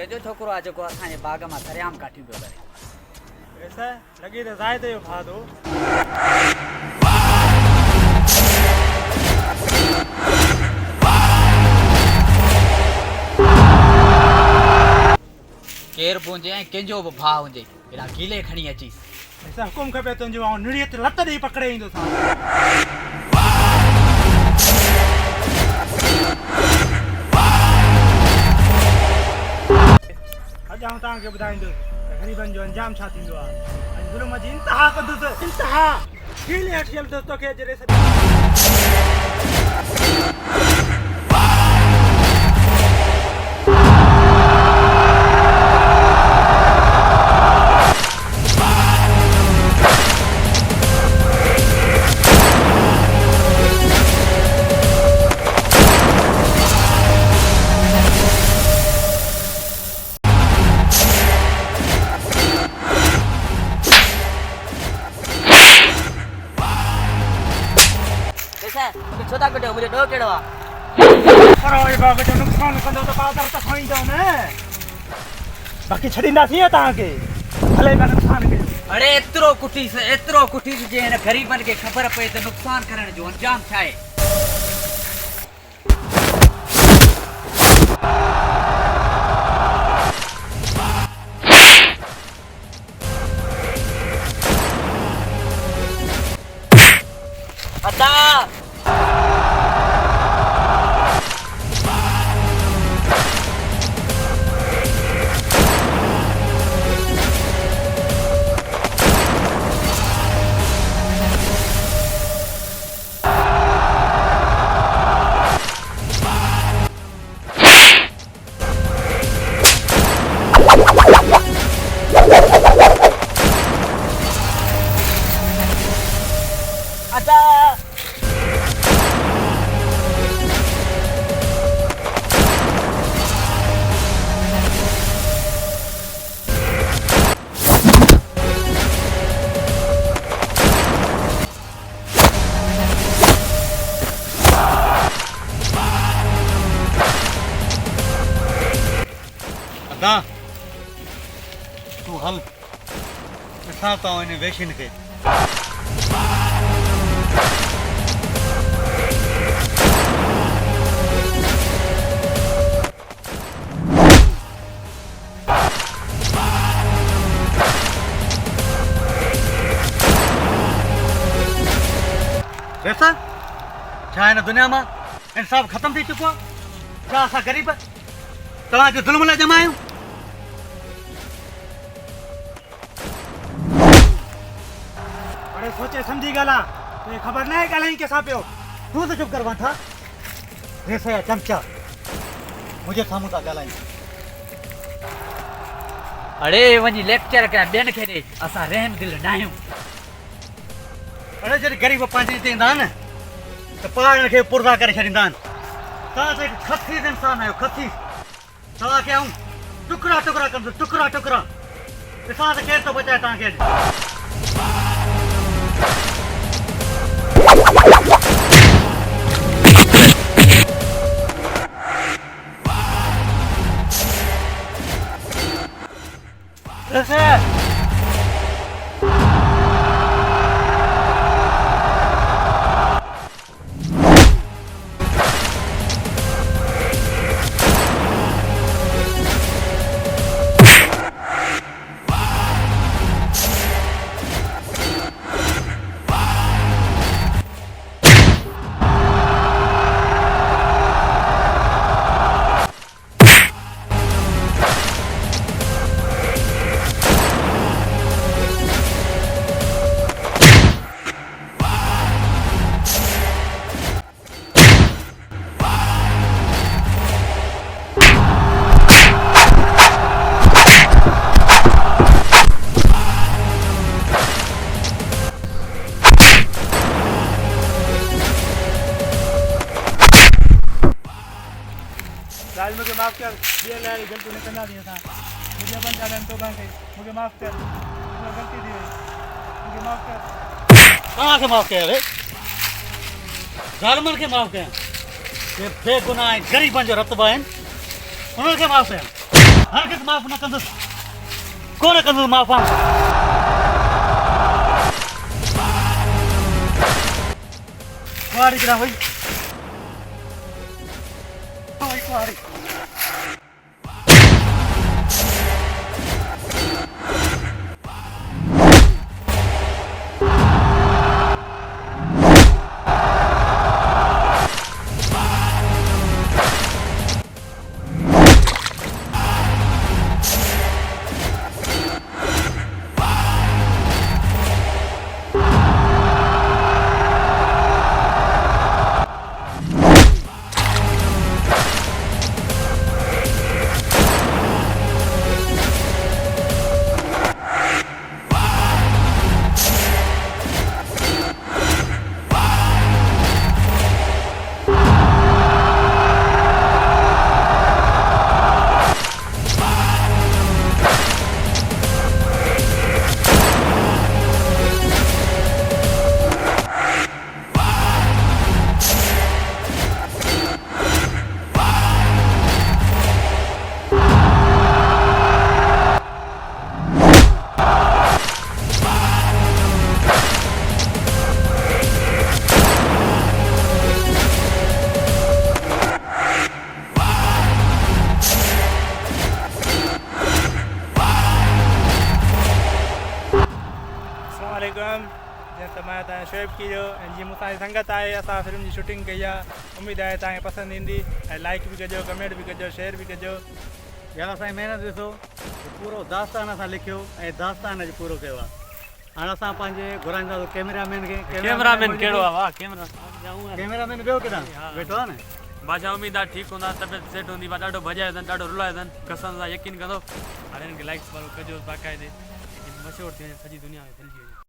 KJo छोकरो आज को असांजे बाग मां सरियाम काठी पियो करे। ऐसा लगी तो जाए तो फादो केर पूंजे ऐं कंहिंजो बि भाउ हुजे एॾा गीले खणी अचीस। ऐसा हुकुम खपे तुंहिंजो ऐं निड़ियत लत ॾेई पकड़े ईंदो था। अॼु आउं तव्हांखे ॿुधाईंदुसि त ग़रीबनि जो अंजाम छा थींदो आहे। अॼु ज़ुल्म जी इंतिहा कंदुसि, इंतिहा गीले हटियल दोस्तो खे जॾहिं छोटा कटियो मुझे डो केड़ो आ परोई बाग जो नुक़सान कंदो त बाज़ार त खाईंदो न। बाक़ी छॾींदासीं तव्हांखे भले न नुक़सान कयो। अरे एतिरो कुटीस जे हिन ग़रीबनि खे ख़बर पए त नुक़सान करण जो अंजाम छा आहे। अदा अदा तू हल ॾिसां था हिन वेशिन खे। वैसा छा हिन दुनिया मां इंसाफ़ ख़तम थी चुको आहे। छा असां ग़रीब तव्हांजे ज़ुल्म लाइ ॼमा आहियूं। बड़े सोचे समझी ॻाल्हि आहे। तोखे ख़बर न आहे ॻाल्हाई कंहिंसां पियो। तू त चुप कर वठा रेसा या चमचा मुंहिंजे साम्हूं था ॻाल्हाइनि। अरे वञी लेक्चर कया ॿियनि खे ॾे असां रहम दिल न आहियूं। अड़े जॾहिं ग़रीब पंहिंजे हिते ईंदा आहिनि त पहाड़नि खे पुरदा करे छॾींदा आहिनि। तव्हां त हिकु खसीस इंसानु आहियो, खसीस। तव्हांखे आऊं टुकड़ा टुकड़ा कंदुसि, टुकड़ा टुकड़ा। ॾिसां त केरु थो बचाए तव्हांखे अॼु। लाल मुझे माफ़ कर। ये लाल गलती नहीं करना दिया था मुझे। अपन जान तो बांके मुझे माफ़ कर। मुझे गलती दी मुझे माफ़ कर। कहाँ के माफ़ कया रे? ज़ालिमनि खे माफ़ कया। ये बेगुनाह गरीबनि जो रतबा आहिनि, उन्हनि खे माफ़ कया। हर कंहिंखे माफ़ न कंदुसि कोन कंदुसि माफ़ कुआरी किरां वई कुआरी अस्सलामुअलैकुम जैसे तमाम तव्हां शोएब की जो ऐं जीअं मूं सां संगत आहे असां फिल्म जी शूटिंग कई आहे उमेदु आहे तव्हांखे पसंदि ईंदी ऐं लाइक बि कजो कमेंट बि कजो शेयर बि कजो या असांजी महिनत ॾिसो पूरो दास्तान असां लिखियो ऐं दास्तान अॼु पूरो कयो आहे हाणे असां पंहिंजे घुराईंदासीं कैमरामैन खे कैमरामैन कहिड़ो आहे वाह कैमरा कैमरामैन ॿियो किथां वेठो आहे न बादशाह उम्मीद आहे ठीकु हूंदा तबियत सेट हूंदी मां ॾाढो भॼायो अथनि ॾाढो रुलायो अथनि कसम सां यकीन कंदो हाणे हिननि खे लाइक्स वारो कजो बाक़ाइदे मशहूरु थी वञे सॼी दुनिया में फैलिजी वञे